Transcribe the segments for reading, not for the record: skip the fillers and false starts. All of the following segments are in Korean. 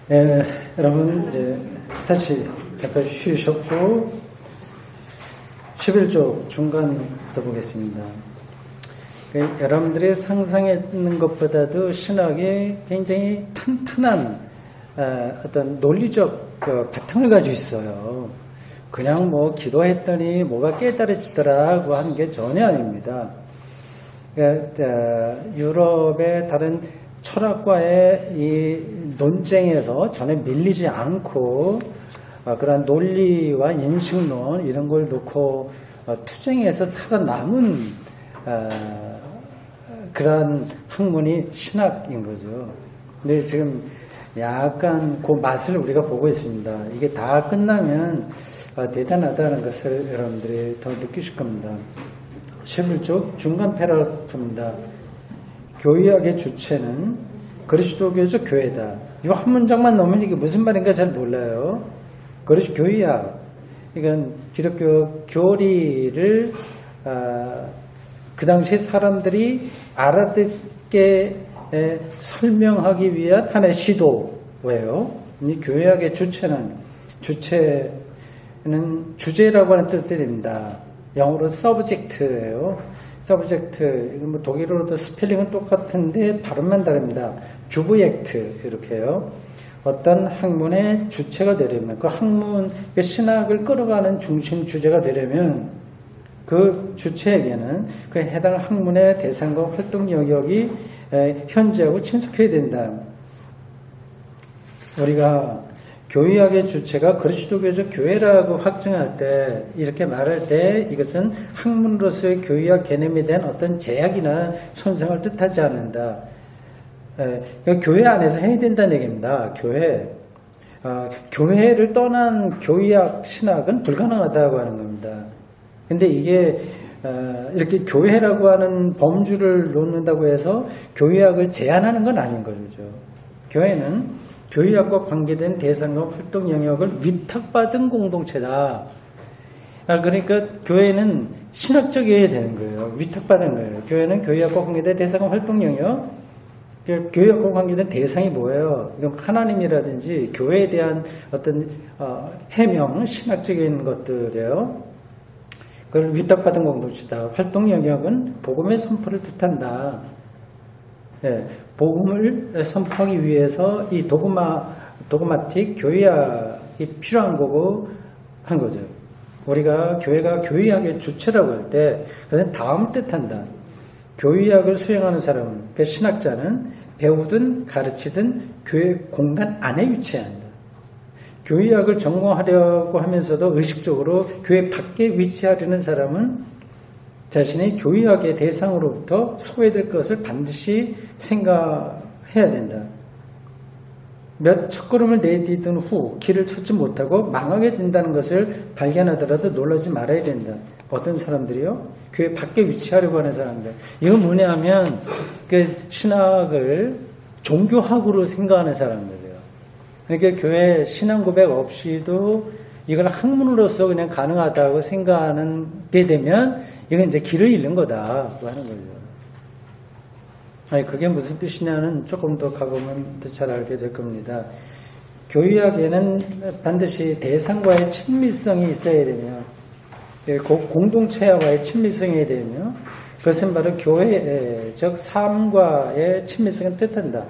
여러분 이제 다시 잠깐 쉬셨고 11쪽 중간부터 보겠습니다. 여러분들이 상상했는 것보다도 신학이 굉장히 탄탄한 어떤 논리적 바탕을 가지고 있어요. 그냥 뭐 기도했더니 뭐가 깨달아지더라고 하는 게 전혀 아닙니다. 유럽의 다른 철학과의 이 논쟁에서 전혀 밀리지 않고 그런 논리와 인식론 이런 걸 놓고 투쟁해서 살아남은 그런 학문이 신학인 거죠. 근데 지금 약간 그 맛을 우리가 보고 있습니다. 이게 다 끝나면 대단하다는 것을 여러분들이 더 느끼실 겁니다. 11쪽 중간 패러그래프입니다. 교의학의 주체는 그리스도교적 교회다. 이 한 문장만 넣으면 이게 무슨 말인가 잘 몰라요. 교의학, 이건 기독교 교리를 그 당시 사람들이 알아듣게 설명하기 위한 하나의 시도예요. 이 교회학의 주체는 주제라고 하는 뜻이 됩니다. 영어로 subject예요. subject, 이건 뭐 독일어로도 스펠링은 똑같은데 발음만 다릅니다. 주부액트 이렇게요. 어떤 학문의 주체가 되려면 그 학문, 그 신학을 끌어가는 중심 주제가 되려면 그 주체에게는 그 해당 학문의 대상과 활동 영역이 현재하고 친숙해야 된다. 우리가 교의학의 주체가 그리스도교적 교회라고 확증할 때, 이렇게 말할 때 이것은 학문으로서의 교의학 개념에 대한 어떤 제약이나 손상을 뜻하지 않는다. 교회 안에서 해야 된다는 얘기입니다. 교회를 떠난 교의학 신학은 불가능하다고 하는 겁니다. 근데 이게 이렇게 교회라고 하는 범주를 놓는다고 해서 교의학을 제한하는 건 아닌 거죠. 교회는 교의학과 관계된 대상과 활동 영역을 위탁받은 공동체다. 그러니까 교회는 신학적이어야 되는 거예요. 위탁받은 거예요. 교회는 교의학과 관계된 대상과 활동 영역. 교회학과 관계된 대상이 뭐예요? 이건 하나님이라든지 교회에 대한 어떤 해명, 신학적인 것들이에요. 그걸 위탁받은 공동체다. 활동 영역은 복음의 선포를 뜻한다. 복음을 선포하기 위해서 이 도그마틱 교의학이 필요한 거고 한 거죠. 우리가 교회가 교의학의 주체라고 할 때 그것은 다음 뜻한다. 교의학을 수행하는 사람은, 그 신학자는 배우든 가르치든 교회 공간 안에 위치한다. 교의학을 전공하려고 하면서도 의식적으로 교회 밖에 위치하려는 사람은 자신의 교의학의 대상으로부터 소외될 것을 반드시 생각해야 된다. 몇 첫걸음을 내디딘 후 길을 찾지 못하고 망하게 된다는 것을 발견하더라도 놀라지 말아야 된다. 어떤 사람들이요? 교회 밖에 위치하려고 하는 사람들. 이건 뭐냐 하면 그 신학을 종교학으로 생각하는 사람들이에요. 그러니까 교회 신앙 고백 없이도 이걸 학문으로서 그냥 가능하다고 생각하게 되면 이건 이제 길을 잃는 거다고 하는 거죠. 아니, 그게 무슨 뜻이냐는 조금 더 가보면 더 잘 알게 될 겁니다. 교의학에는 반드시 대상과의 친밀성이 있어야 되며, 공동체와의 친밀성이 되며, 그것은 바로 교회적 삶과의 친밀성을 뜻한다.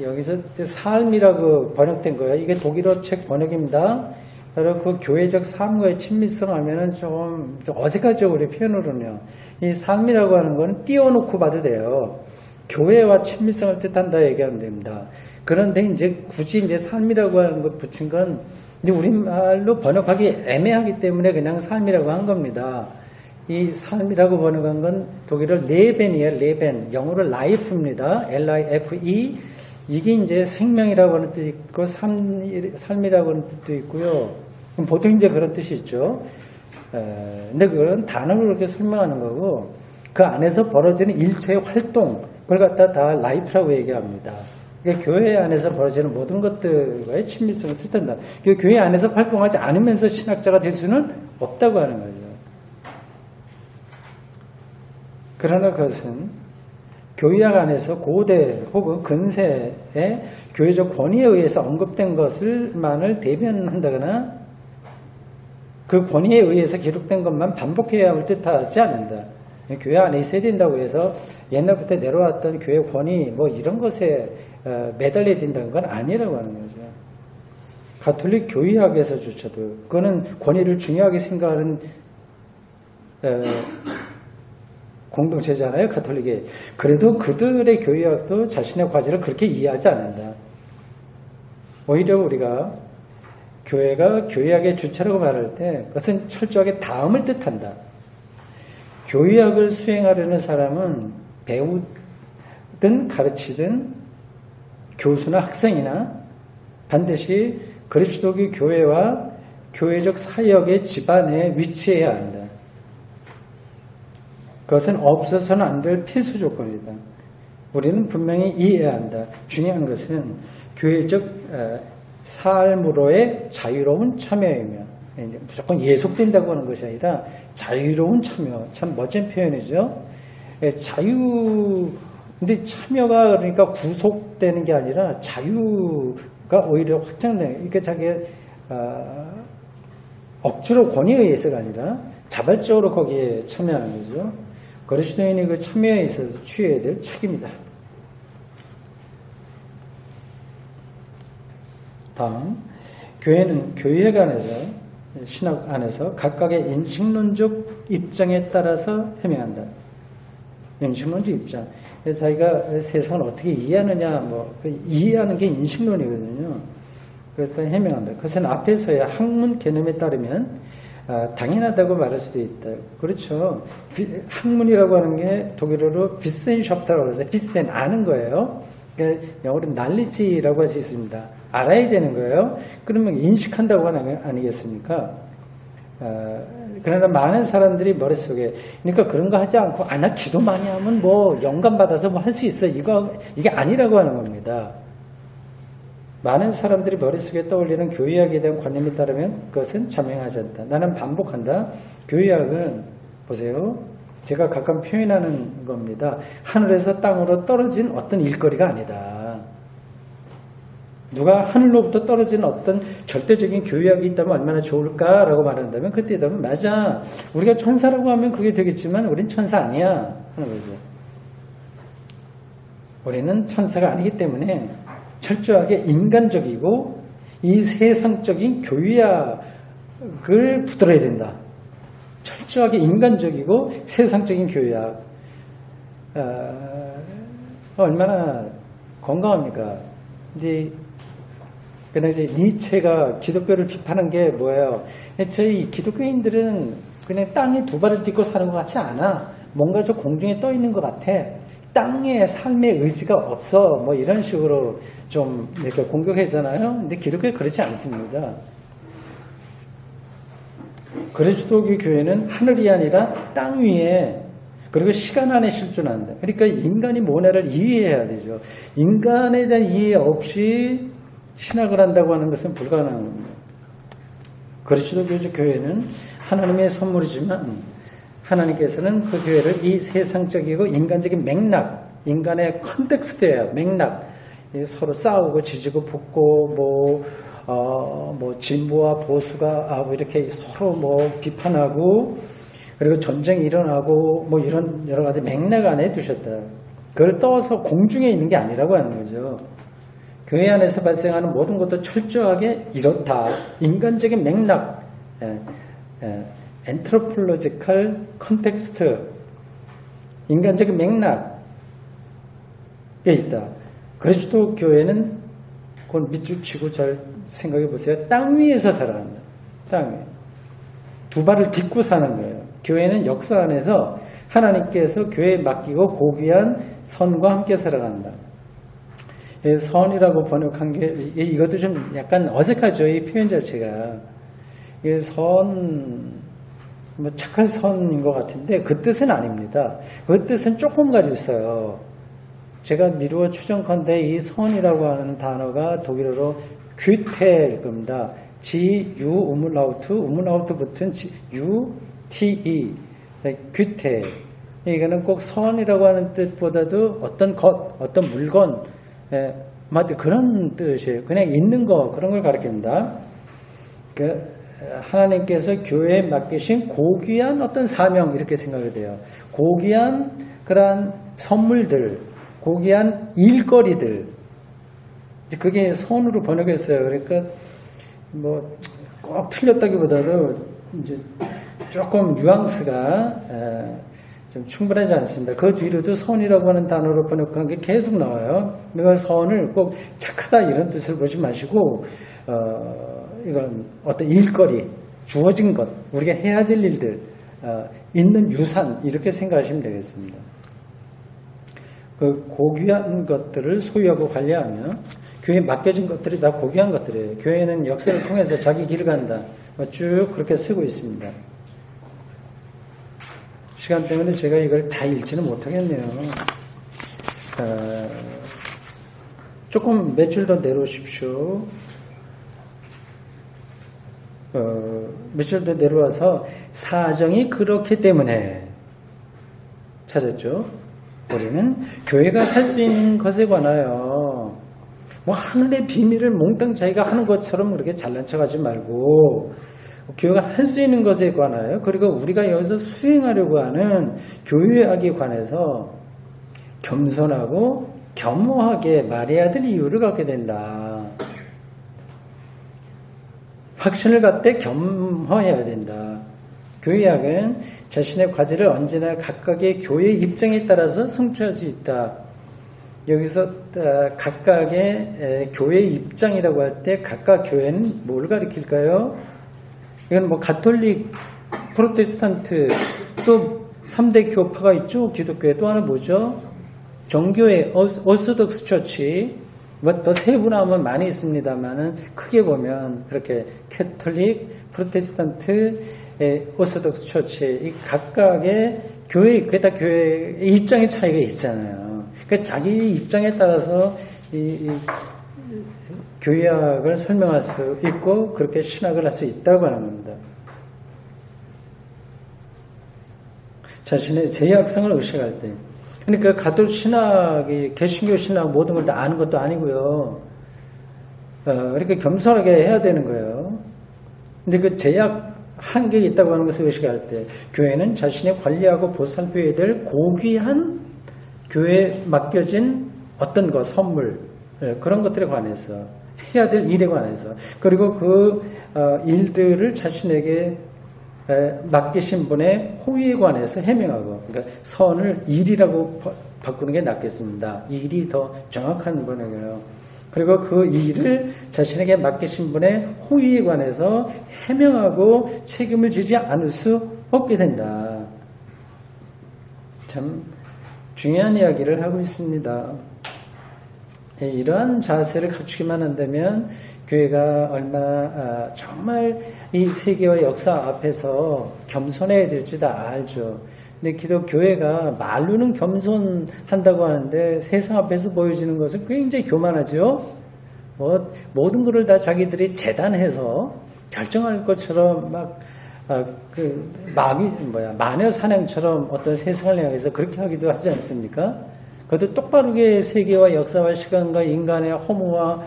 여기서 삶이라고 번역된 거예요. 이게 독일어 책 번역입니다. 바로 그 교회적 삶과의 친밀성 하면은 좀 어색하죠, 우리 표현으로는요. 이 삶이라고 하는 건 띄워놓고 봐도 돼요. 교회와 친밀성을 뜻한다 얘기하면 됩니다. 그런데 이제 굳이 이제 삶이라고 하는 것 붙인 건 이제 우리말로 번역하기 애매하기 때문에 그냥 삶이라고 한 겁니다. 이 삶이라고 번역한 건 독일어 레벤이에요, 레벤. 영어로 life입니다. L-I-F-E. 이게 이제 생명이라고 하는 뜻이 있고, 삶이라고 하는 뜻도 있고요. 보통 이제 그런 뜻이 있죠. 근데 그건 단어로 그렇게 설명하는 거고, 그 안에서 벌어지는 일체의 활동, 그걸 갖다 다 라이프라고 얘기합니다. 그러니까 교회 안에서 벌어지는 모든 것들과의 친밀성을 뜻한다. 교회 안에서 활동하지 않으면서 신학자가 될 수는 없다고 하는 거죠. 그러나 그것은 교회학 안에서 고대 혹은 근세의 교회적 권위에 의해서 언급된 것을만을 대변한다거나 그 권위에 의해서 기록된 것만 반복해야 함을 뜻하지 않는다. 교회 안에 있어야 된다고 해서 옛날부터 내려왔던 교회 권위 뭐 이런 것에 매달려야 된다는 건 아니라고 하는 거죠. 가톨릭 교회학에서조차도 그거는 권위를 중요하게 생각하는 공동체잖아요, 가톨릭이. 그래도 그들의 교회학도 자신의 과제를 그렇게 이해하지 않는다. 오히려 우리가 교회가 교회학의 주체라고 말할 때 그것은 철저하게 다음을 뜻한다. 교회학을 수행하려는 사람은 배우든 가르치든 교수나 학생이나 반드시 그리스도교 교회와 교회적 사역의 집안에 위치해야 한다. 그것은 없어서는 안 될 필수 조건이다. 우리는 분명히 이해해야 한다. 중요한 것은 교회적 삶으로의 자유로운 참여이며 무조건 예속된다고 하는 것이 아니라 자유로운 참여. 참 멋진 표현이죠. 근데 참여가 그러니까 구속되는 게 아니라 자유가 오히려 확장되는, 그러니까 자기 억지로 권위에 의해서가 아니라 자발적으로 거기에 참여하는 거죠. 그리스도인이 그 참여에 있어서 취해야 될 책임이다. 다음, 교회는 교회학 안에서, 신학 안에서 각각의 인식론적 입장에 따라서 해명한다. 인식론적 입장. 그래서 자기가 세상을 어떻게 이해하느냐, 이해하는 게 인식론이거든요. 그래서 해명한다. 그것은 앞에서의 학문 개념에 따르면 당연하다고 말할 수도 있다. 그렇죠. 학문이라고 하는 게 독일어로 비센샤프트라고 해서 비센 아는 거예요. 그러니까 영어로 knowledge라고 할 수 있습니다. 알아야 되는 거예요. 그러면 인식한다고 하는 거 아니겠습니까? 그러나 많은 사람들이 머릿속에, 그러니까 그런 거 하지 않고, 나 기도 많이 하면 뭐 영감 받아서 뭐 할 수 있어. 이게 아니라고 하는 겁니다. 많은 사람들이 머릿속에 떠올리는 교회학에 대한 관념에 따르면 그것은 자명하지 않다. 나는 반복한다. 교회학은 보세요. 제가 가끔 표현하는 겁니다. 하늘에서 땅으로 떨어진 어떤 일거리가 아니다. 누가 하늘로부터 떨어진 어떤 절대적인 교회학이 있다면 얼마나 좋을까라고 말한다면 그때 되면 맞아. 우리가 천사라고 하면 그게 되겠지만 우린 천사 아니야 하는 거죠. 우리는 천사가 아니기 때문에 철저하게 인간적이고 이 세상적인 교회학을 붙들어야 된다. 철저하게 인간적이고 세상적인 교회학. 얼마나 건강합니까? 이제 니체가 기독교를 비판한 게 뭐예요? 저희 기독교인들은 그냥 땅에 두 발을 딛고 사는 것 같지 않아. 뭔가 저 공중에 떠 있는 것 같아. 땅에 삶의 의지가 없어. 뭐 이런 식으로 좀 이렇게 공격했잖아요. 근데 기독교에 그렇지 않습니다. 그리스도교 교회는 하늘이 아니라 땅 위에 그리고 시간 안에 실존한다. 그러니까 인간이 뭐냐를 이해해야 되죠. 인간에 대한 이해 없이 신학을 한다고 하는 것은 불가능한 겁니다. 그리스도교 교회는 하나님의 선물이지만 하나님께서는 그 교회를 이 세상적이고 인간적인 맥락, 인간의 컨텍스트예요. 맥락. 서로 싸우고 지지고 볶고 진보와 보수가 이렇게 서로 비판하고 그리고 전쟁이 일어나고 이런 여러 가지 맥락 안에 두셨다. 그걸 떠서 공중에 있는 게 아니라고 하는 거죠. 교회 안에서 발생하는 모든 것도 철저하게 이렇다. 인간적인 맥락, 엔트로폴로지컬 컨텍스트, 인간적인 맥락에 있다. 그리스도 교회는 그건 밑줄 치고 잘 생각해 보세요. 땅 위에서 살아간다. 땅 위에. 두 발을 딛고 사는 거예요. 교회는 역사 안에서 하나님께서 교회에 맡기고 고귀한 선과 함께 살아간다. 선이라고 번역한 게 이것도 좀 약간 어색하죠. 이 표현 자체가. 착한 선인 것 같은데 그 뜻은 아닙니다. 그 뜻은 조금 가지고 있어요. 제가 미루어 추정컨대 이 선이라고 하는 단어가 독일어로 규테일 겁니다. G-U 우물라우트 붙은 U-T-E 규테 이거는 꼭 선이라고 하는 뜻보다도 어떤 것, 어떤 물건, 맞아, 그런 뜻이에요. 그냥 있는 거, 그런 걸 가리킵니다. 하나님께서 교회에 맡기신 고귀한 어떤 사명, 이렇게 생각이 돼요. 고귀한 그러한 선물들, 고귀한 일거리들, 그게 선으로 번역했어요. 그러니까 뭐 꼭 틀렸다기보다도 이제 조금 뉘앙스가 좀 충분하지 않습니다. 그 뒤로도 선이라고 하는 단어로 번역한 게 계속 나와요. 그러니까 선을 꼭 착하다 이런 뜻을 보지 마시고 이건 어떤 일거리, 주어진 것, 우리가 해야 될 일들, 있는 유산 이렇게 생각하시면 되겠습니다. 그 고귀한 것들을 소유하고 관리하며 교회에 맡겨진 것들이 다 고귀한 것들이에요. 교회는 역사를 통해서 자기 길을 간다. 쭉 그렇게 쓰고 있습니다. 시간 때문에 제가 이걸 다 읽지는 못하겠네요. 조금 몇 줄 더 내려오십시오. 몇 줄 더 내려와서 사정이 그렇기 때문에 찾았죠. 우리는 교회가 할 수 있는 것에 관하여 뭐 하늘의 비밀을 몽땅 자기가 하는 것처럼 그렇게 잘난 척하지 말고 교회가 할 수 있는 것에 관하여 그리고 우리가 여기서 수행하려고 하는 교회학에 관해서 겸손하고 겸허하게 말해야 될 이유를 갖게 된다. 확신을 갖되 겸허해야 된다. 교회학은 자신의 과제를 언제나 각각의 교회 입장에 따라서 성취할 수 있다. 여기서 각각의 교회 입장이라고 할 때 각각 교회는 뭘 가리킬까요? 이건 뭐 가톨릭, 프로테스탄트, 또 3대 교파가 있죠. 기독교에 또 하나 뭐죠? 정교회, 오소독스 처치. 뭐 더 세분화하면 많이 있습니다만은 크게 보면 그렇게 캐톨릭, 프로테스탄트, 오소독스 처치 이 각각의 교회, 그게 다 교회의 입장의 차이가 있잖아요. 그러니까 자기 입장에 따라서 이 교회학을 설명할 수 있고 그렇게 신학을 할 수 있다고 하는 겁니다. 자신의 제약성을 의식할 때. 그러니까 가톨 신학이 개신교 신학 모든 걸 다 아는 것도 아니고요. 그러니까 겸손하게 해야 되는 거예요. 근데 그 제약 한계가 있다고 하는 것을 의식할 때 교회는 자신이 관리하고 보살펴야 될 고귀한 교회에 맡겨진 어떤 것, 선물 그런 것들에 관해서 해야 될 일에 관해서 그리고 그 일들을 자신에게 맡기신 분의 호의에 관해서 해명하고 그러니까 선을 일이라고 바꾸는 게 낫겠습니다. 일이 더 정확한 번역이에요. 그리고 그 일을 자신에게 맡기신 분의 호의에 관해서 해명하고 책임을 지지 않을 수 없게 된다. 참 중요한 이야기를 하고 있습니다. 이러한 자세를 갖추기만 한다면 교회가 얼마나 정말 이 세계와 역사 앞에서 겸손해야 될지 다 알죠. 근데 기독교회가 말로는 겸손한다고 하는데 세상 앞에서 보여지는 것은 굉장히 교만하죠. 뭐 모든 것을 다 자기들이 재단해서 결정할 것처럼 막 마녀 사냥처럼 어떤 세상을 향해서 그렇게 하기도 하지 않습니까? 그것도 똑바르게 세계와 역사와 시간과 인간의 허무와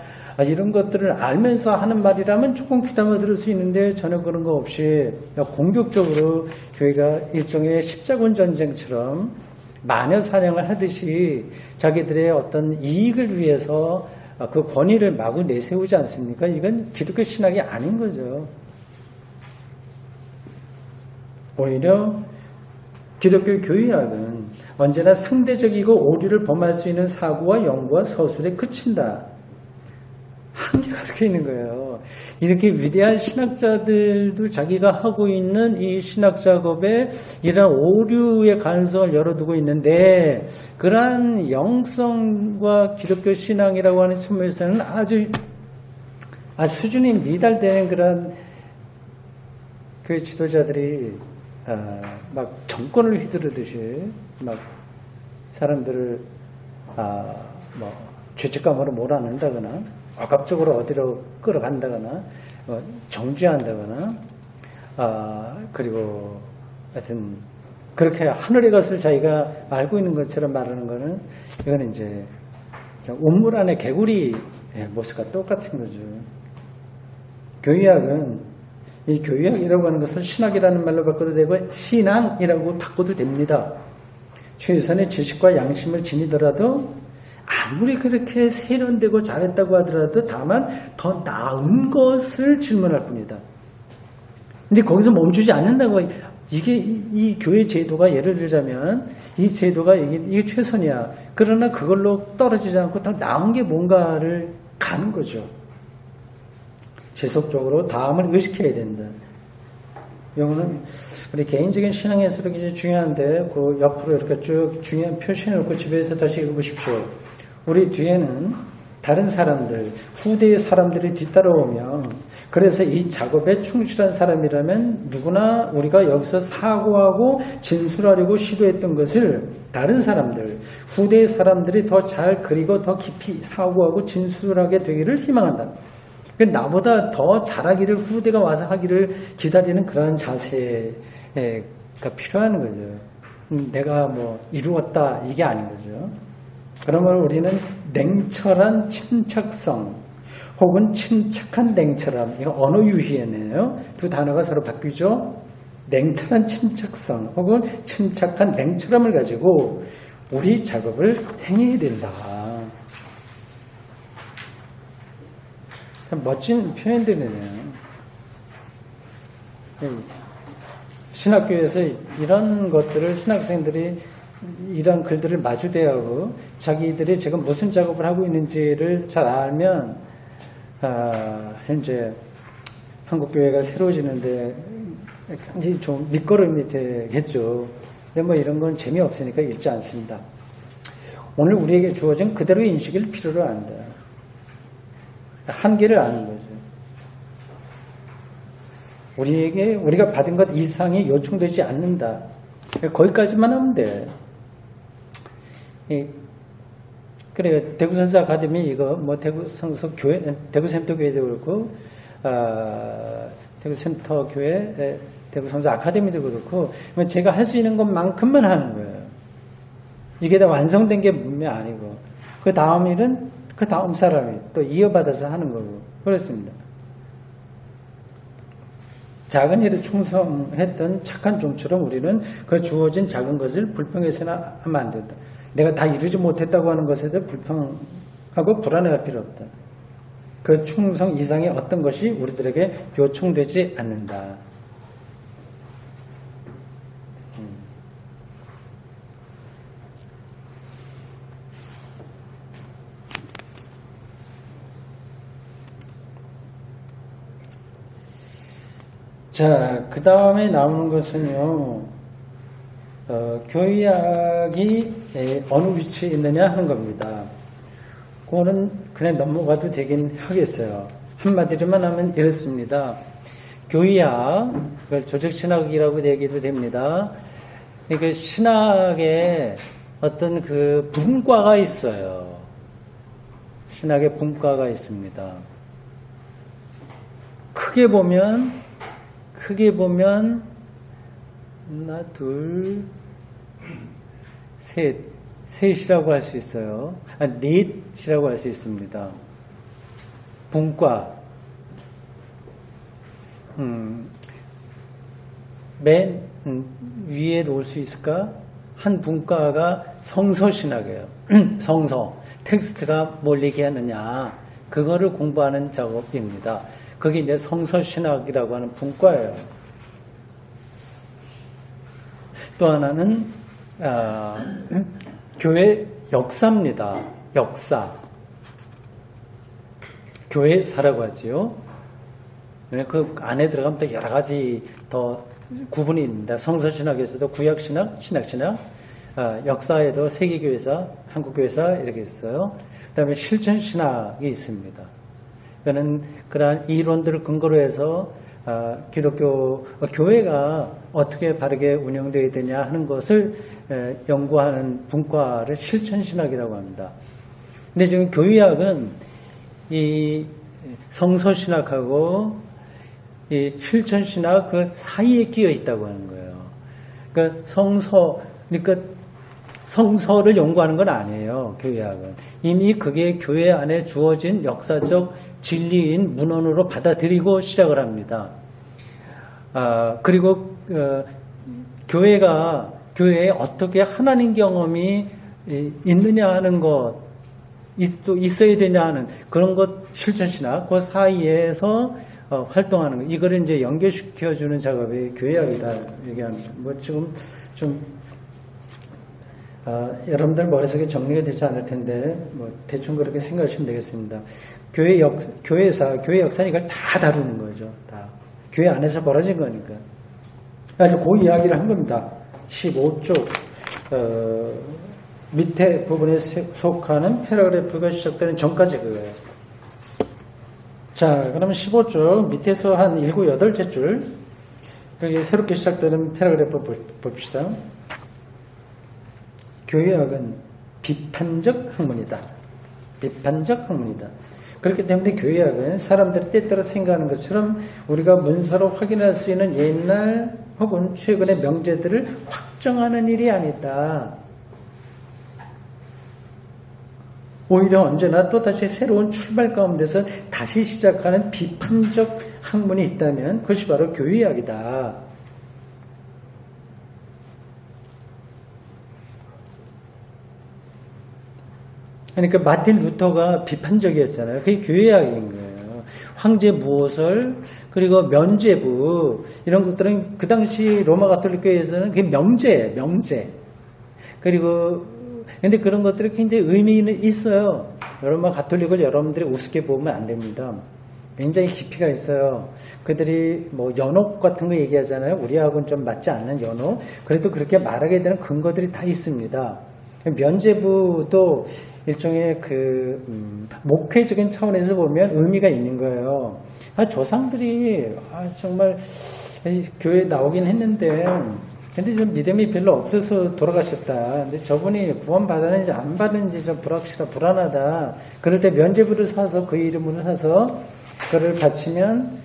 이런 것들을 알면서 하는 말이라면 조금 귀담아 들을 수 있는데 전혀 그런 거 없이 공격적으로 교회가 일종의 십자군 전쟁처럼 마녀 사냥을 하듯이 자기들의 어떤 이익을 위해서 그 권위를 마구 내세우지 않습니까? 이건 기독교 신학이 아닌 거죠. 오히려 기독교 교회학은 언제나 상대적이고 오류를 범할 수 있는 사고와 연구와 서술에 그친다. 한계가 그렇게 있는 거예요. 이렇게 위대한 신학자들도 자기가 하고 있는 이 신학 작업에 이런 오류의 가능성을 열어두고 있는데 그러한 영성과 기독교 신앙이라고 하는 측면에서는 아주 수준이 미달되는 그런 교회 지도자들이 막 정권을 휘두르듯이 막 사람들을 뭐 죄책감으로 몰아넣는다거나 억압적으로 어디로 끌어간다거나 정죄한다거나 그리고 하여튼 그렇게 하늘의 것을 자기가 알고 있는 것처럼 말하는 거는 이거는 이제 우물 안에 개구리 모습과 똑같은 거죠. 교의학은 이 교의학이라고 하는 것을 신학이라는 말로 바꿔도 되고 신앙이라고 바꿔도 됩니다. 최선의 지식과 양심을 지니더라도 아무리 그렇게 세련되고 잘했다고 하더라도 다만 더 나은 것을 질문할 뿐이다. 근데 거기서 멈추지 않는다고. 이게 이 교회 제도가 예를 들자면 이 제도가 이게 최선이야. 그러나 그걸로 떨어지지 않고 더 나은 게 뭔가를 가는 거죠. 지속적으로 다음을 의식해야 된다. 이거는 우리 개인적인 신앙에서 굉장히 중요한데 그 옆으로 이렇게 쭉 중요한 표시해놓고 집에서 다시 읽어보십시오. 우리 뒤에는 다른 사람들, 후대의 사람들이 뒤따라오면 그래서 이 작업에 충실한 사람이라면 누구나 우리가 여기서 사고하고 진술하려고 시도했던 것을 다른 사람들, 후대의 사람들이 더 잘 그리고 더 깊이 사고하고 진술하게 되기를 희망한다. 나보다 더 잘하기를 후대가 와서 하기를 기다리는 그러한 자세가 필요한 거죠. 내가 뭐 이루었다 이게 아닌 거죠. 그러면 우리는 냉철한 침착성 혹은 침착한 냉철함, 이거 언어 유희에네요. 두 단어가 서로 바뀌죠. 냉철한 침착성 혹은 침착한 냉철함을 가지고 우리 작업을 행해야 된다. 참 멋진 표현들이네요. 신학교에서 이런 것들을 신학생들이 이런 글들을 마주대하고 자기들이 지금 무슨 작업을 하고 있는지를 잘 알면 현재 한국교회가 새로워지는데 굉장히 좀 밑거름이 되겠죠. 근데 뭐 이런 건 재미없으니까 읽지 않습니다. 오늘 우리에게 주어진 그대로의 인식을 필요로 한다. 한계를 아는 거죠. 우리가 받은 것 이상이 요청되지 않는다. 거기까지만 하면 돼. 그래, 대구선수 아카데미 이거 뭐 대구선수 교회, 대구센터 교회도 그렇고, 대구센터 교회, 대구선수 아카데미도 그렇고, 제가 할 수 있는 것만큼만 하는 거예요. 이게 다 완성된 게 분명 아니고, 그 다음 일은 그 다음 사람이 또 이어받아서 하는 거고, 그렇습니다. 작은 일에 충성했던 착한 종처럼 우리는 그 주어진 작은 것을 불평해서는 하면 안 된다. 내가 다 이루지 못했다고 하는 것에 대해 불평하고 불안해할 필요 없다. 그 충성 이상의 어떤 것이 우리들에게 요청되지 않는다. 자, 그 다음에 나오는 것은요, 교의학이 어느 위치에 있느냐 하는 겁니다. 그거는 그냥 넘어가도 되긴 하겠어요. 한마디로만 하면 이렇습니다. 교의학, 그걸 조직신학이라고 얘기도 됩니다. 그 신학에 어떤 그 분과가 있어요. 신학의 분과가 있습니다. 크게 보면 하나, 둘, 셋이라고 할 수 있어요. 넷이라고 할 수 있습니다. 분과. 맨 위에 놓을 수 있을까? 한 분과가 성서신학이에요. 성서. 텍스트가 뭘 얘기하느냐. 그거를 공부하는 작업입니다. 그게 이제 성서신학이라고 하는 분과예요. 또 하나는 교회 역사입니다. 역사. 교회사라고 하지요. 그 안에 들어가면 또 여러 가지 더 구분이 있습니다. 성서신학에서도 구약신학, 신약신학, 역사에도 세계교회사, 한국교회사 이렇게 있어요. 그 다음에 실천신학이 있습니다. 그는 그러한 이론들을 근거로 해서 기독교 교회가 어떻게 바르게 운영되어야 되냐 하는 것을 연구하는 분과를 실천신학이라고 합니다. 근데 지금 교의학은 이 성서신학하고 이 실천신학 그 사이에 끼어 있다고 하는 거예요. 그러니까 그러니까 성서를 연구하는 건 아니에요. 교회학은 이미 그게 교회 안에 주어진 역사적 진리인 문헌으로 받아들이고 시작을 합니다. 그리고 교회에 어떻게 하나님 경험이 있느냐 하는 것, 또 있어야 되냐 하는 그런 것 실천신학 그 사이에서 활동하는 것, 이거를 이제 연결시켜주는 작업이 교회학이다 얘기하는 거. 뭐 지금 좀 여러분들 머릿속에 정리가 되지 않을 텐데 뭐 대충 그렇게 생각하시면 되겠습니다. 교회 역사 이걸 다 다루는 거죠. 다 교회 안에서 벌어진 거니까. 그래서 그 이야기를 한 겁니다. 15쪽 밑에 부분에 속하는 패러그래프가 시작되는 전까지 그거예요. 자, 그러면 15쪽 밑에서 한 7, 8째 줄 여기 새롭게 시작되는 패러그래프 봅시다. 교회학은 비판적 학문이다. 비판적 학문이다. 그렇기 때문에 교회학은 사람들이 때때로 생각하는 것처럼 우리가 문서로 확인할 수 있는 옛날 혹은 최근의 명제들을 확정하는 일이 아니다. 오히려 언제나 또다시 새로운 출발 가운데서 다시 시작하는 비판적 학문이 있다면 그것이 바로 교회학이다. 그러니까 마틴 루터가 비판적이었잖아요. 그게 교회학인 거예요. 황제 무호설 그리고 면죄부 이런 것들은 그 당시 로마 가톨릭 교회에서는 그게 명제. 그리고 근데 그런 것들이 굉장히 의미는 있어요. 로마 가톨릭을 여러분들이 우습게 보면 안 됩니다. 굉장히 깊이가 있어요. 그들이 뭐 연옥 같은 거 얘기하잖아요. 우리하고는 좀 맞지 않는 연옥. 그래도 그렇게 말하게 되는 근거들이 다 있습니다. 면죄부도 일종의 목회적인 차원에서 보면 의미가 있는 거예요. 조상들이 정말 교회에 나오긴 했는데 근데 좀 믿음이 별로 없어서 돌아가셨다. 근데 저분이 구원 받았는지 안 받았는지 좀 불안하다. 그럴 때 면죄부를 사서 그 이름으로 사서 그를 바치면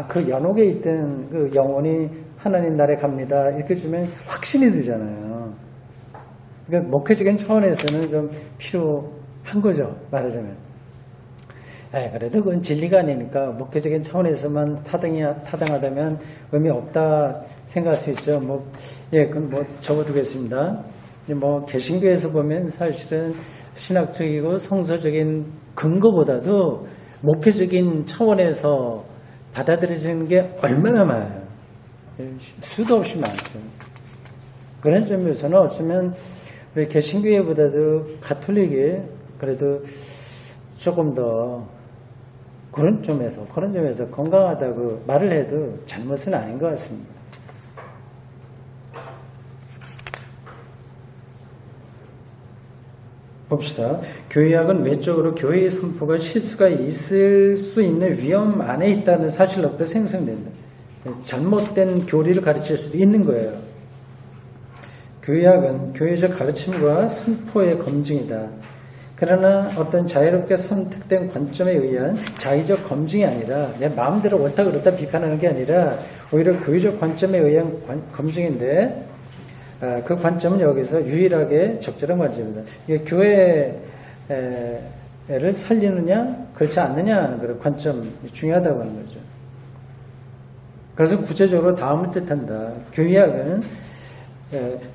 그 연옥에 있던 그 영혼이 하나님 나라에 갑니다. 이렇게 주면 확신이 들잖아요. 그러니까 목회적인 차원에서는 좀 필요한 거죠. 말하자면. 그래도 그건 진리가 아니니까 목회적인 차원에서만 타당하다면 의미 없다 생각할 수 있죠. 그건 적어두겠습니다. 개신교에서 보면 사실은 신학적이고 성서적인 근거보다도 목회적인 차원에서 받아들여지는 게 얼마나 많아요. 수도 없이 많죠. 그런 점에서는 어쩌면 우리 개신교회보다도 가톨릭이 그래도 조금 더 그런 점에서 건강하다고 말을 해도 잘못은 아닌 것 같습니다. 봅시다. 교회학은 외적으로 교회의 선포가 실수가 있을 수 있는 위험 안에 있다는 사실로부터 생성된다. 잘못된 교리를 가르칠 수도 있는 거예요. 교회학은 교회적 가르침과 선포의 검증이다. 그러나 어떤 자유롭게 선택된 관점에 의한 자의적 검증이 아니라 내 마음대로 옳다 그렇다 비판하는 게 아니라 오히려 교회적 관점에 의한 검증인데 그 관점은 여기서 유일하게 적절한 관점입니다. 이게 교회를 살리느냐 그렇지 않느냐 하는 그런 관점이 중요하다고 하는 거죠. 그래서 구체적으로 다음을 뜻한다. 교회학은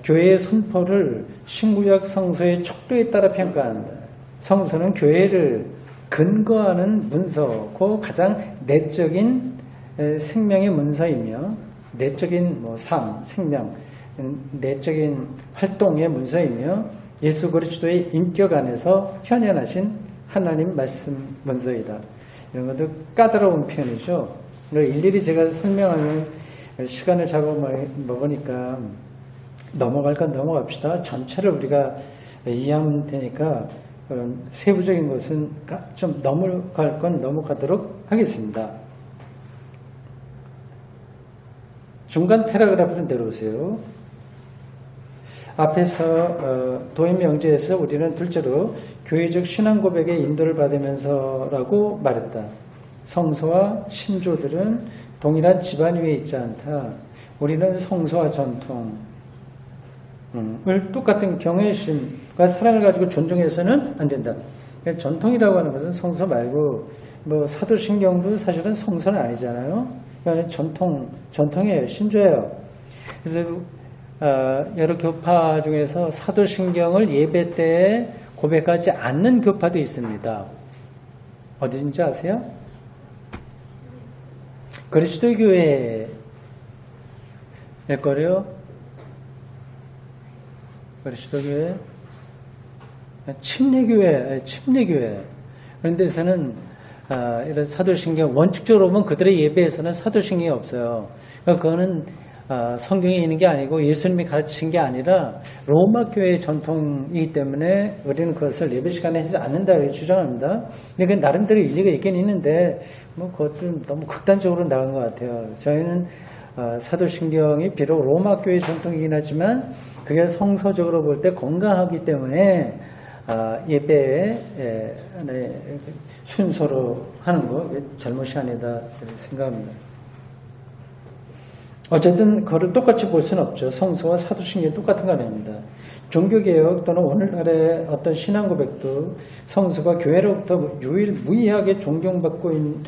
교회의 선포를 신구약 성서의 척도에 따라 평가한다. 성서는 교회를 근거하는 문서고 가장 내적인 생명의 문서이며 내적인 삶, 생명, 내적인 활동의 문서이며 예수 그리스도의 인격 안에서 현현하신 하나님 말씀 문서이다. 이런 것도 까다로운 표현이죠. 일일이 제가 설명하면 시간을 잡아먹으니까 넘어갈 건 넘어갑시다. 전체를 우리가 이해하면 되니까 세부적인 것은 좀 넘어갈 건 넘어가도록 하겠습니다. 중간 패러그래프 좀 내려오세요. 앞에서 도입 명제에서 우리는 둘째로 교회적 신앙 고백의 인도를 받으면서라고 말했다. 성서와 신조들은 동일한 집안 위에 있지 않다. 우리는 성서와 전통, 을 똑같은 경외심과 사랑을 가지고 존중해서는 안 된다. 그러니까 전통이라고 하는 것은 성서 말고 뭐 사도신경도 사실은 성서는 아니잖아요. 그러니까 전통이에요. 신조예요. 그래서 여러 교파 중에서 사도신경을 예배 때 고백하지 않는 교파도 있습니다. 어디인지 아세요? 그리스도교회일 거래요. 그리스도교회, 침례교회. 그런 데서는 이런 사도신경, 원칙적으로 보면 그들의 예배에서는 사도신경이 없어요. 그러니까 그거는 성경에 있는 게 아니고 예수님이 가르치신 게 아니라 로마 교회의 전통이기 때문에 우리는 그것을 예배 시간에 하지 않는다 이렇게 주장합니다. 근데 그 나름대로 일리가 있긴 있는데 뭐 그것도 너무 극단적으로 나간 것 같아요. 저희는 사도신경이 비록 로마 교회의 전통이긴 하지만 그게 성서적으로 볼 때 건강하기 때문에 예배에 순서로 하는 거 잘못이 아니다 생각합니다. 어쨌든 그걸 똑같이 볼 수는 없죠. 성서와 사도신경이 똑같은 건 아닙니다. 종교개혁 또는 오늘날의 어떤 신앙 고백도 성서가 교회로부터 무의하게 존경받고 있는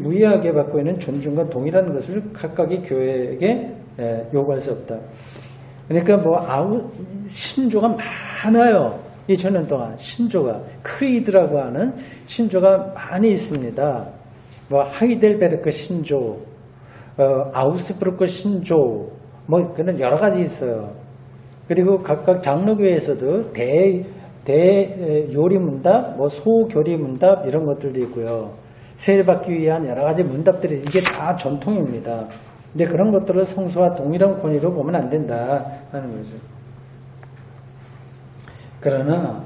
무의하게 받고 있는 존중과 동일한 것을 각각의 교회에게 요구할 수 없다. 그러니까 신조가 많아요. 2000년 동안 신조가 크리드라고 하는 신조가 많이 있습니다. 하이델베르크 신조, 아우스부르크 신조, 그런 여러 가지 있어요. 그리고 각각 장로교회에서도 요리문답, 소교리문답 이런 것들도 있고요. 세례받기 위한 여러 가지 문답들이 이게 다 전통입니다. 근데 그런 것들을 성서와 동일한 권위로 보면 안 된다 하는 거죠. 그러나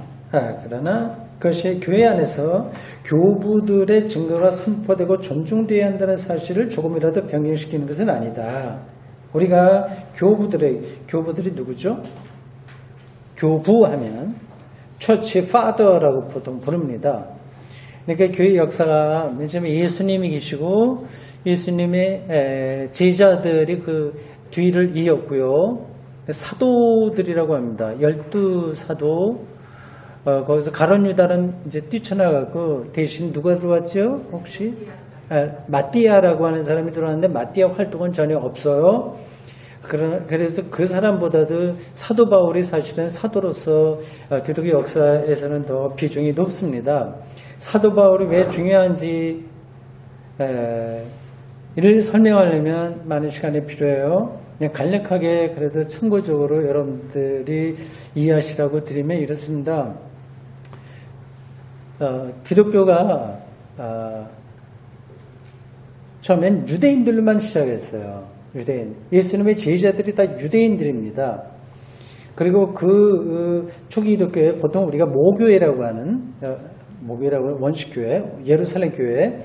그것이 교회 안에서 교부들의 증거가 선포되고 존중되어야 한다는 사실을 조금이라도 변경시키는 것은 아니다. 우리가 교부들이 누구죠? 교부하면 처치 파더라고 보통 부릅니다. 그러니까 교회 역사가 맨 처음에 예수님이 계시고 예수님의 제자들이 그 뒤를 이었고요. 사도들이라고 합니다. 12사도. 거기서 가룟 유다는 이제 뛰쳐나가고 대신 누가 들어왔죠? 혹시? 마띠아라고 하는 사람이 들어왔는데 마띠아 활동은 전혀 없어요. 그래서 그 사람보다도 사도 바울이 사실은 사도로서 기독교 역사에서는 더 비중이 높습니다. 사도 바울이 왜 중요한지 이를 설명하려면 많은 시간이 필요해요. 그냥 간략하게 그래도 참고적으로 여러분들이 이해하시라고 드리면 이렇습니다. 기독교가 처음엔 유대인들로만 시작했어요. 유대인. 예수님의 제자들이 다 유대인들입니다. 그리고 그 초기 기독교에 보통 우리가 모교회라고 하는 원식교회, 예루살렘 교회,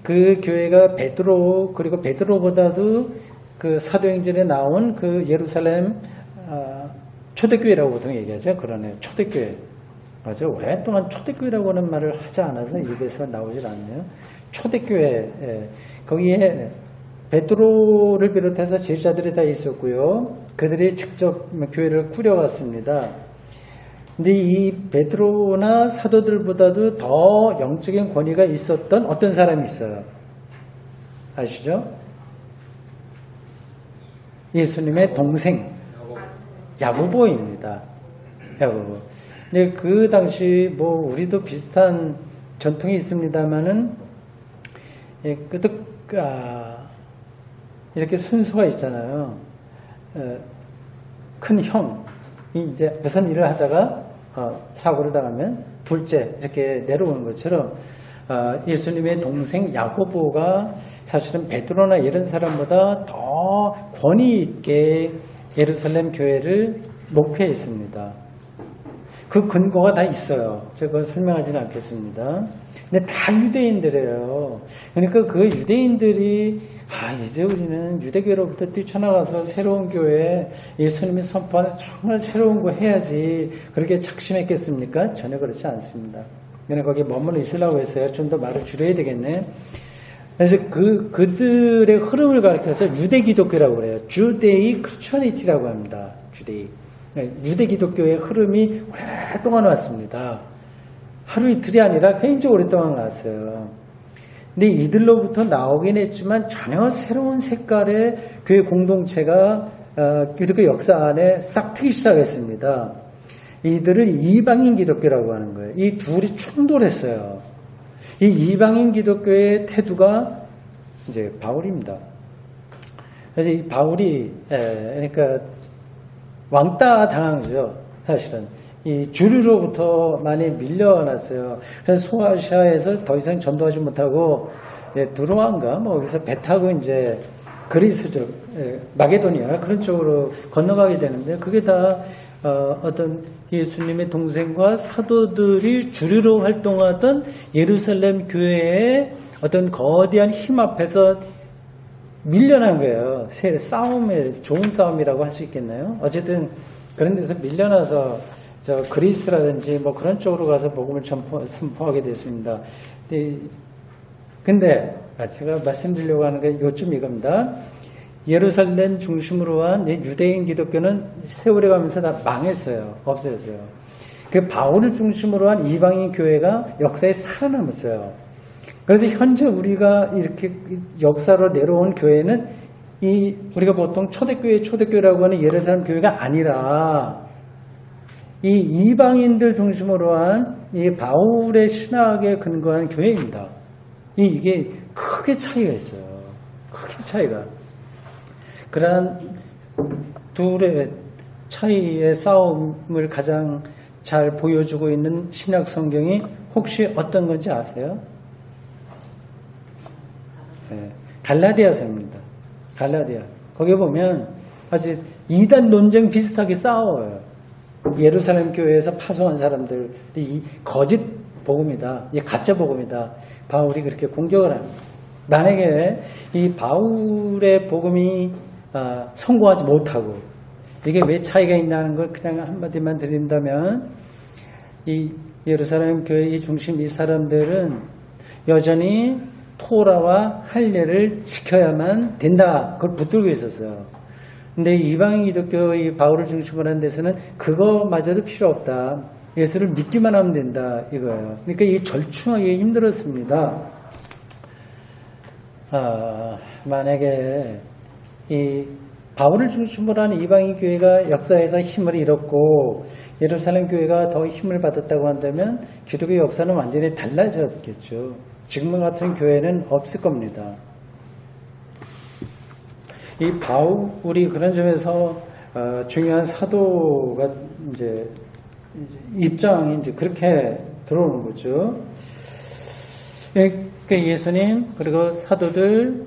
그 교회가 베드로, 그리고 베드로보다도 그 사도행전에 나온 그 예루살렘 초대교회라고 보통 얘기하죠. 그러네요. 초대교회. 맞아요. 오랫동안 초대교회라고 하는 말을 하지 않아서 입에서 나오질 않네요. 초대교회. 거기에 베드로를 비롯해서 제자들이 다 있었고요. 그들이 직접 교회를 꾸려왔습니다. 근데 이 베드로나 사도들보다도 더 영적인 권위가 있었던 어떤 사람이 있어요. 아시죠? 예수님의 동생 야고보입니다. 야고보. 근데 그 당시 우리도 비슷한 전통이 있습니다만은 이렇게 순서가 있잖아요. 큰 형이 이제 무슨 일을 하다가 사고를 당하면 둘째 이렇게 내려오는 것처럼 예수님의 동생 야고보가 사실은 베드로나 이런 사람보다 더 권위 있게 예루살렘 교회를 목회했습니다. 그 근거가 다 있어요. 제가 그걸 설명하지는 않겠습니다. 근데 다 유대인들이에요. 그러니까 그 유대인들이 이제 우리는 유대교로부터 뛰쳐나가서 새로운 교회 예수님이 선포하는 정말 새로운 거 해야지 그렇게 착심했겠습니까? 전혀 그렇지 않습니다. 그냥 거기에 머물러 있으려고 했어요. 좀 더 말을 줄여야 되겠네. 그래서 그들의 흐름을 가리켜서 유대 기독교라고 그래요. 주데이 크리스천리티라고 합니다. 주데이. 유대 기독교의 흐름이 오랫동안 왔습니다. 하루 이틀이 아니라 굉장히 오랫동안 왔어요. 근데 이들로부터 나오긴 했지만 전혀 새로운 색깔의 교회 공동체가 기독교 역사 안에 싹 트기 시작했습니다. 이들을 이방인 기독교라고 하는 거예요. 이 둘이 충돌했어요. 이 이방인 기독교의 태도가 이제 바울입니다. 그래서 이 바울이 그러니까 왕따 당한 거죠. 사실은 이 주류로부터 많이 밀려났어요. 그래서 소아시아에서 더 이상 전도하지 못하고 드로아인가 뭐 여기서 배 타고 이제 그리스 쪽 마게도니아 그런 쪽으로 건너가게 되는데 그게 다 어떤 예수님의 동생과 사도들이 주류로 활동하던 예루살렘 교회의 어떤 거대한 힘 앞에서 밀려난 거예요. 싸움에 좋은 싸움이라고 할 수 있겠나요? 어쨌든 그런 데서 밀려나서 저 그리스라든지 뭐 그런 쪽으로 가서 복음을 선포하게 됐습니다. 근데 제가 말씀드리려고 하는 게 요점 이겁니다. 예루살렘 중심으로 한 유대인 기독교는 세월이 가면서 다 망했어요. 없어졌어요. 그 바울을 중심으로 한 이방인 교회가 역사에 살아남았어요. 그래서 현재 우리가 이렇게 역사로 내려온 교회는 우리가 보통 초대교회라고 하는 예루살렘 교회가 아니라 이 이방인들 중심으로 한 이 바울의 신학에 근거한 교회입니다. 이게 크게 차이가 있어요. 크게 차이가. 그러한 둘의 차이의 싸움을 가장 잘 보여주고 있는 신약 성경이 혹시 어떤 건지 아세요? 네, 갈라디아서입니다. 갈라디아. 거기 보면 아주 이단 논쟁 비슷하게 싸워요. 예루살렘 교회에서 파송한 사람들, 이 거짓 복음이다. 이 가짜 복음이다. 바울이 그렇게 공격을 합니다. 만약에 이 바울의 복음이 성공하지 못하고 이게 왜 차이가 있냐는 걸 그냥 한마디만 드린다면 이 예루살렘 교회의 중심 이 사람들은 여전히 토라와 할례를 지켜야만 된다. 그걸 붙들고 있었어요. 근데 이방인 기독교의 바울을 중심으로 하는 데서는 그거마저도 필요 없다. 예수를 믿기만 하면 된다. 이거예요. 그러니까 이 절충하기 힘들었습니다. 만약에 이 바울을 중심으로 하는 이방인 교회가 역사에서 힘을 잃었고 예루살렘 교회가 더 힘을 받았다고 한다면 기독교 역사는 완전히 달라졌겠죠. 지금 같은 교회는 없을 겁니다. 이 바울이 그런 점에서 중요한 사도가 이제 입장이 이제 그렇게 들어오는 거죠. 그러니까 예수님 그리고 사도들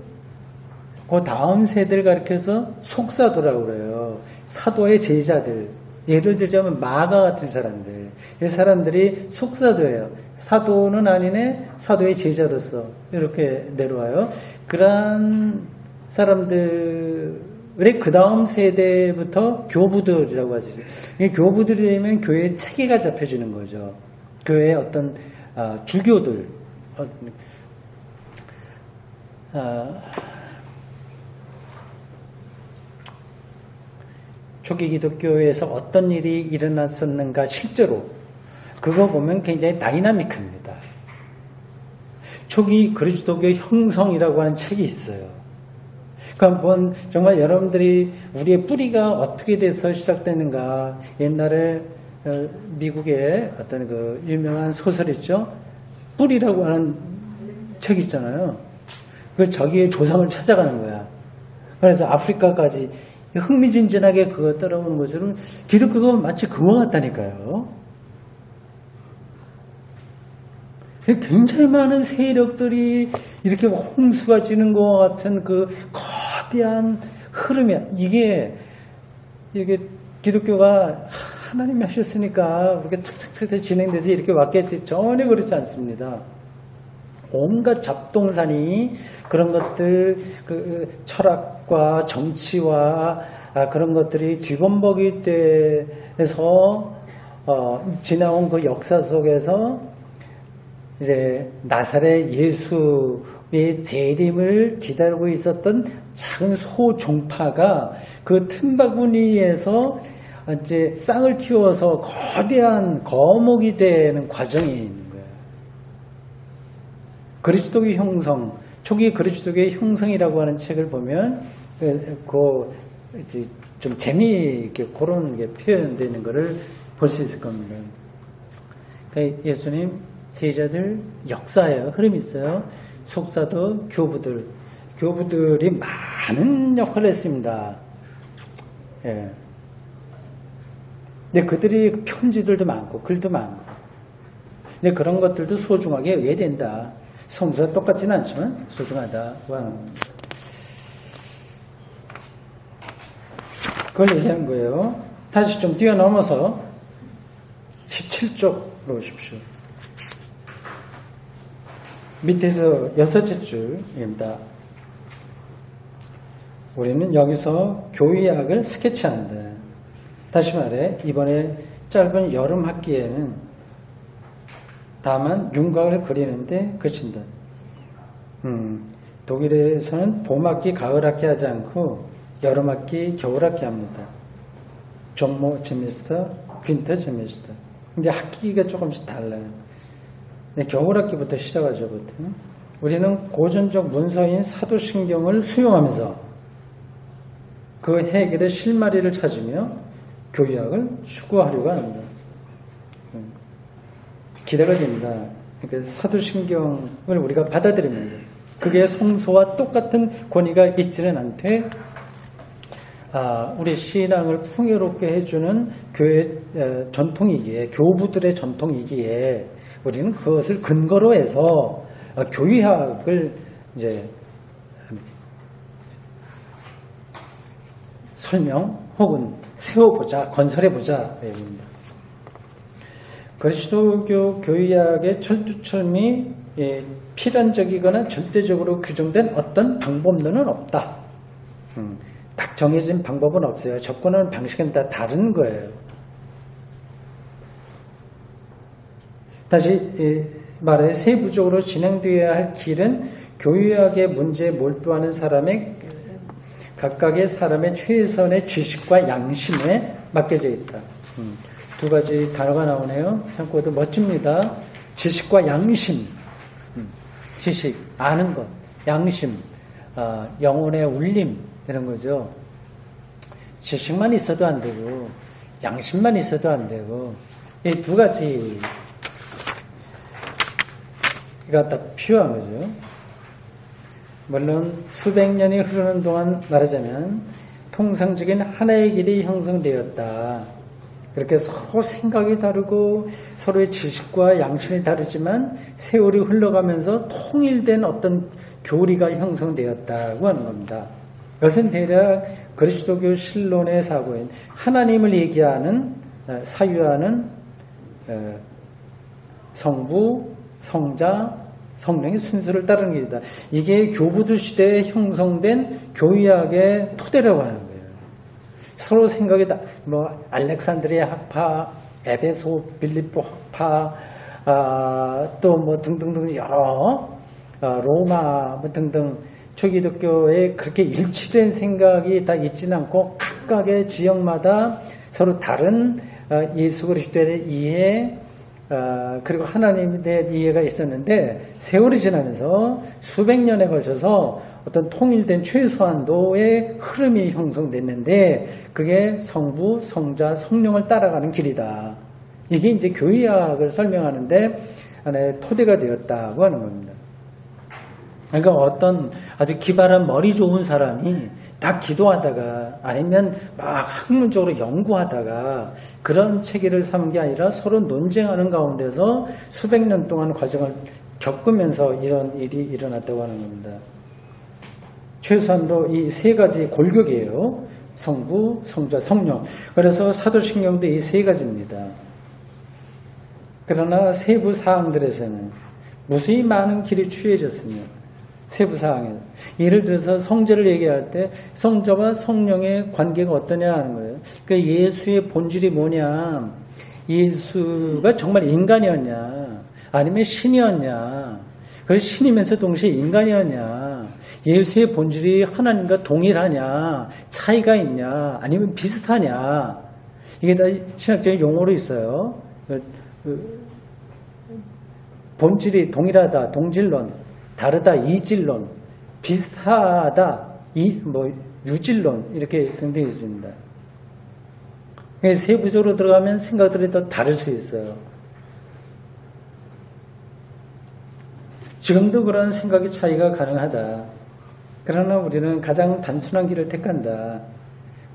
그 다음 세대를 가리켜서 속사도라고 그래요. 사도의 제자들. 예를 들자면 마가 같은 사람들. 이 사람들이 속사도예요. 사도는 아니네. 사도의 제자로서 이렇게 내려와요. 그러한 사람들의 그 다음 세대부터 교부들이라고 하죠. 이 교부들이 되면 교회의 체계가 잡혀지는 거죠. 교회의 어떤 주교들. 초기 기독교에서 어떤 일이 일어났었는가 실제로 그거 보면 굉장히 다이나믹합니다. 초기 그리스도교 형성이라고 하는 책이 있어요. 그러니까 정말 여러분들이 우리의 뿌리가 어떻게 돼서 시작되는가 옛날에 미국의 어떤 그 유명한 소설 있죠. 뿌리라고 하는 책 있잖아요. 그 저기의 조상을 찾아가는 거야. 그래서 아프리카까지 흥미진진하게 그거 따라오는 것처럼 기독교가 마치 그거 같다니까요. 굉장히 많은 세력들이 이렇게 홍수가 지는 것 같은 그 거대한 흐름이야. 이게 기독교가 하나님이 하셨으니까 이렇게 탁탁탁 진행돼서 이렇게 왔겠지. 전혀 그렇지 않습니다. 온갖 잡동사니 그런 것들, 그 철학과 정치와 그런 것들이 뒤범벅이 때에서 지나온 그 역사 속에서 이제 나사렛 예수의 재림을 기다리고 있었던 작은 소종파가 그 틈바구니에서 이제 쌍을 틔워서 거대한 거목이 되는 과정이 있는 거예요. 그리스도의 형성, 초기 그리스도의 형성이라고 하는 책을 보면 좀 재미있게 그런 게 표현되어 있는 것을 볼 수 있을 겁니다. 그러니까 예수님 세자들 역사예요. 흐름이 있어요. 속사도 교부들이 많은 역할을 했습니다. 예. 근데 그들이 편지들도 많고 글도 많고 근데 그런 것들도 소중하게 여겨야 된다. 성서가 똑같지는 않지만 소중하다고 하는 겁니다. 그걸 얘기한 거예요. 다시 좀 뛰어넘어서 17쪽으로 오십시오. 밑에서 6째 줄입니다. 우리는 여기서 교의학을 스케치한다. 다시 말해 이번에 짧은 여름 학기에는 다만 윤곽을 그리는데 그친다. 독일에서는 봄학기, 가을학기 하지 않고 여름학기, 겨울학기 합니다. 점모 제미스터, 퀸터 제미스터. 이제 학기가 조금씩 달라요. 겨울학기부터 시작하죠, 보통. 우리는 고전적 문서인 사도신경을 수용하면서 그 해결의 실마리를 찾으며 교의학을 추구하려고 합니다. 기대가 됩니다. 그러니까 사도신경을 우리가 받아들이면 그게 성서와 똑같은 권위가 있지는 않되 우리 신앙을 풍요롭게 해주는 교회 전통이기에 교부들의 전통이기에 우리는 그것을 근거로 해서 교의학을 이제 설명 혹은 세워보자, 건설해보자 입니다. 그리스도교 교의학의 철두철미 필연적이거나 절대적으로 규정된 어떤 방법론은 없다. 딱 정해진 방법은 없어요. 접근하는 방식은 다 다른 거예요. 다시 말해 세부적으로 진행되어야 할 길은 교의학의 문제에 몰두하는 사람의 각각의 사람의 최선의 지식과 양심에 맡겨져 있다. 두 가지 단어가 나오네요. 참고도 멋집니다. 지식과 양심. 지식, 아는 것, 양심, 영혼의 울림 이런 거죠. 지식만 있어도 안 되고 양심만 있어도 안 되고 이 두 가지가 다 필요한 거죠. 물론 수백 년이 흐르는 동안 말하자면 통상적인 하나의 길이 형성되었다. 그렇게 서로 생각이 다르고 서로의 지식과 양심이 다르지만 세월이 흘러가면서 통일된 어떤 교리가 형성되었다고 하는 겁니다. 이것은 대략 그리스도교 신론의 사고인 하나님을 얘기하는 사유하는 성부, 성자, 성령의 순서를 따르는 길이다. 이게 교부들 시대에 형성된 교의학의 토대라고 하는 거예요. 서로 생각이 다, 알렉산드리아 학파, 에베소, 빌립보 학파, 또 등등등 여러, 로마 등등 초기독교에 그렇게 일치된 생각이 다 있지는 않고 각각의 지역마다 서로 다른 예수 그리스도의 이해, 그리고 하나님에 대한 이해가 있었는데 세월이 지나면서 수백 년에 걸쳐서 어떤 통일된 최소한도의 흐름이 형성됐는데 그게 성부, 성자, 성령을 따라가는 길이다. 이게 이제 교의학을 설명하는데 하나의 토대가 되었다고 하는 겁니다. 그러니까 어떤 아주 기발한 머리 좋은 사람이 다 기도하다가 아니면 막 학문적으로 연구하다가 그런 체계를 삼은 게 아니라 서로 논쟁하는 가운데서 수백 년 동안 과정을 겪으면서 이런 일이 일어났다고 하는 겁니다. 최소한도 이 세 가지 골격이에요. 성부, 성자, 성령. 그래서 사도신경도 이 세 가지입니다. 그러나 세부 사항들에서는 무수히 많은 길이 취해졌으며 세부 사항에 예를 들어서 성제를 얘기할 때 성자와 성령의 관계가 어떠냐 하는 거예요. 그러니까 예수의 본질이 뭐냐, 예수가 정말 인간이었냐 아니면 신이었냐, 그 신이면서 동시에 인간이었냐, 예수의 본질이 하나님과 동일하냐, 차이가 있냐 아니면 비슷하냐, 이게 다 신학적인 용어로 있어요. 본질이 동일하다, 동질론, 다르다, 이질론, 비슷하다, 유질론, 이렇게 등등이 있습니다. 세부적으로 들어가면 생각들이 더 다를 수 있어요. 지금도 그런 생각의 차이가 가능하다. 그러나 우리는 가장 단순한 길을 택한다.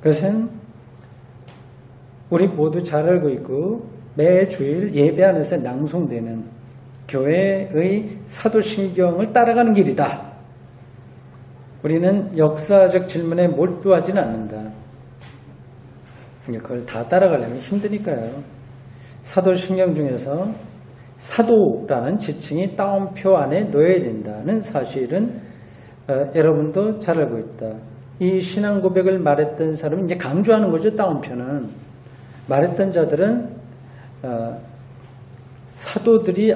그것은 우리 모두 잘 알고 있고 매 주일 예배 안에서 낭송되는 교회의 사도신경을 따라가는 길이다. 우리는 역사적 질문에 몰두하지는 않는다. 그걸 다 따라가려면 힘드니까요. 사도신경 중에서 사도라는 지칭이 따옴표 안에 놓여야 된다는 사실은 여러분도 잘 알고 있다. 이 신앙 고백을 말했던 사람은 이제 강조하는 거죠. 따옴표는. 말했던 자들은 사도들이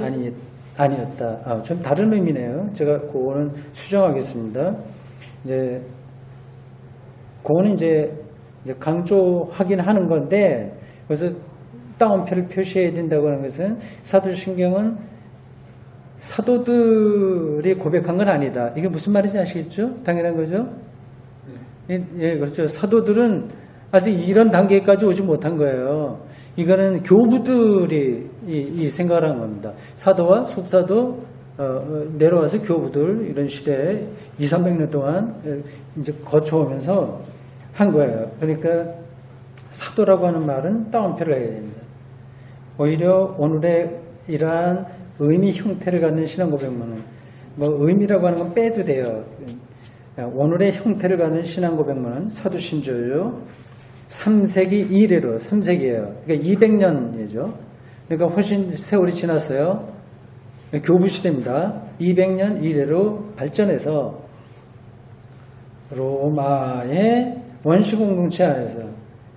아니었다. 좀 다른 의미네요. 제가 그거는 수정하겠습니다. 그거는 이제 강조하긴 하는 건데, 그래서 따옴표를 표시해야 된다고 하는 것은 사도신경은 사도들이 고백한 건 아니다. 이게 무슨 말인지 아시겠죠? 당연한 거죠? 예, 그렇죠. 사도들은 아직 이런 단계까지 오지 못한 거예요. 이거는 교부들이 이 생각을 한 겁니다. 사도와 속사도 내려와서 교부들 이런 시대에 200~300년 동안 이제 거쳐오면서 한 거예요. 그러니까 사도라고 하는 말은 따옴표를 해야 된다. 오히려 오늘의 이러한 의미 형태를 갖는 신앙 고백문은 의미라고 하는 건 빼도 돼요. 오늘의 형태를 갖는 신앙 고백문은 사도신조요. 3세기 이래로 3세기예요. 그러니까 200년이죠. 그러니까 훨씬 세월이 지났어요. 교부 시대입니다. 200년 이래로 발전해서 로마의 원시 공동체 안에서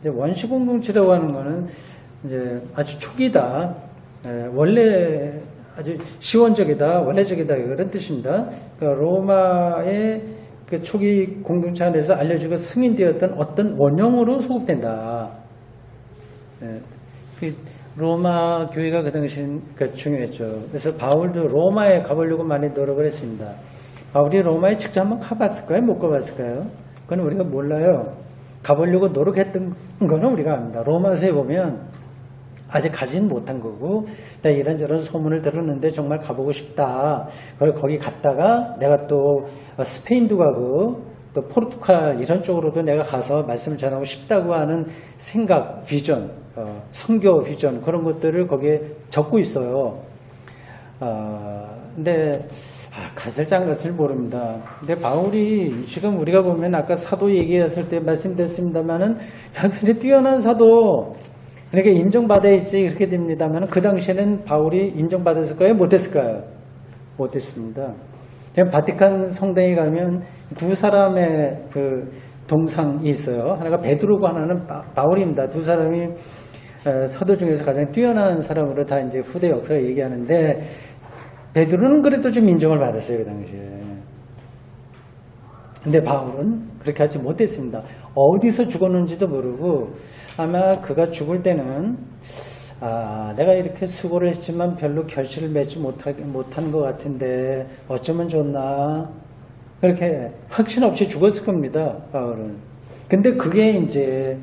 이제 원시 공동체라고 하는 거는 이제 아주 초기다. 원래 아주 시원적이다, 원래적이다 그런 뜻입니다. 그러니까 로마의 그 초기 공동체 안에서 알려지고 승인되었던 어떤 원형으로 소급된다. 로마 교회가 그 당시엔 중요했죠. 그래서 바울도 로마에 가보려고 많이 노력을 했습니다. 바울이 로마에 직접 한번 가봤을까요? 못 가봤을까요? 그건 우리가 몰라요. 가보려고 노력했던 거는 우리가 압니다. 로마서에 보면 아직 가지는 못한 거고, 내가 이런저런 소문을 들었는데 정말 가보고 싶다. 그걸 거기 갔다가 내가 또 스페인도 가고 또 포르투갈 이런 쪽으로도 내가 가서 말씀을 전하고 싶다고 하는 생각, 비전, 선교 비전 그런 것들을 거기에 적고 있어요. 근데 갔을지 것을 모릅니다. 근데 바울이 지금 우리가 보면 아까 사도 얘기했을 때 말씀드렸습니다만은 굉장히 뛰어난 사도, 그러니까 인정받아야지 그렇게 됩니다만 그 당시에는 바울이 인정받았을까요? 못했을까요? 못했습니다. 바티칸 성당에 가면 두 사람의 그 동상이 있어요. 하나가 베드로고 하나는 바울입니다. 두 사람이 사도 중에서 가장 뛰어난 사람으로 다 이제 후대 역사가 얘기하는데, 베드로는 그래도 좀 인정을 받았어요, 그 당시에. 근데 바울은 그렇게 하지 못했습니다. 어디서 죽었는지도 모르고, 아마 그가 죽을 때는 내가 이렇게 수고를 했지만 별로 결실을 맺지 못한 것 같은데 어쩌면 좋나, 그렇게 확신 없이 죽었을 겁니다, 바울은. 근데 그게 이제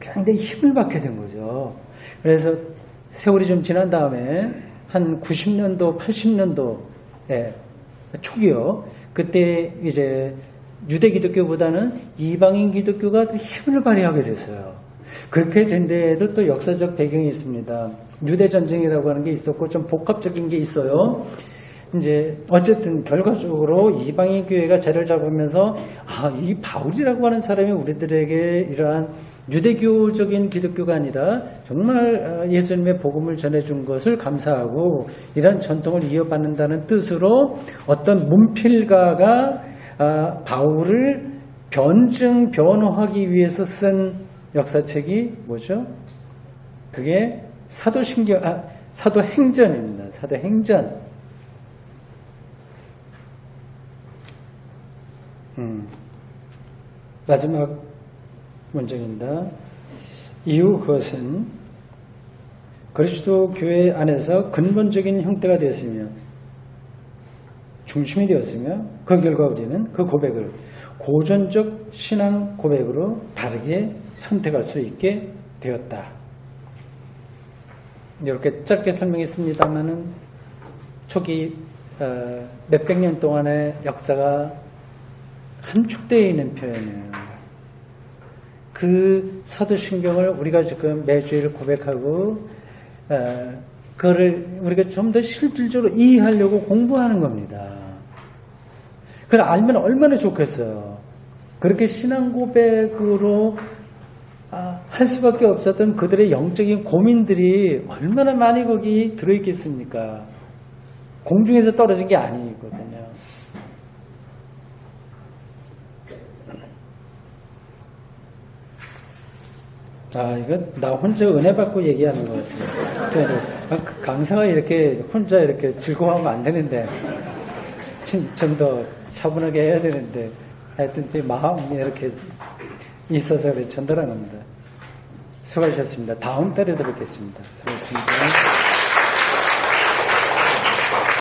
굉장히 힘을 받게 된 거죠. 그래서 세월이 좀 지난 다음에 한 90년도, 80년도에 초기요. 그때 이제 유대 기독교보다는 이방인 기독교가 힘을 발휘하게 됐어요. 그렇게 된 데에도 또 역사적 배경이 있습니다. 유대 전쟁이라고 하는 게 있었고 좀 복합적인 게 있어요. 이제 어쨌든 결과적으로 이방인 교회가 자리를 잡으면서 이 바울이라고 하는 사람이 우리들에게 이러한 유대교적인 기독교가 아니라 정말 예수님의 복음을 전해준 것을 감사하고 이러한 전통을 이어받는다는 뜻으로 어떤 문필가가 바울을 변호하기 위해서 쓴 역사책이 뭐죠? 그게 사도행전입니다. 사도행전. 문정입니다. 이후 그것은 그리스도 교회 안에서 근본적인 형태가 되었으며 중심이 되었으며 그 결과 우리는 그 고백을 고전적 신앙 고백으로 다르게 선택할 수 있게 되었다. 이렇게 짧게 설명했습니다만은 초기 몇백 년 동안의 역사가 함축되어 있는 표현이에요. 그 사도신경을 우리가 지금 매주일 고백하고 그거를 우리가 좀 더 실질적으로 이해하려고 공부하는 겁니다. 그걸 알면 얼마나 좋겠어요. 그렇게 신앙 고백으로 할 수밖에 없었던 그들의 영적인 고민들이 얼마나 많이 거기 들어있겠습니까? 공중에서 떨어진 게 아니거든요. 이거 나 혼자 은혜 받고 얘기하는 것 같아요. 강사가 이렇게 혼자 이렇게 즐거워하면 안 되는데, 좀 더 차분하게 해야 되는데, 하여튼 제 마음이 이렇게 있어서 그래 전달한 겁니다. 수고하셨습니다. 다음 달에도 뵙겠습니다. 수고하셨습니다.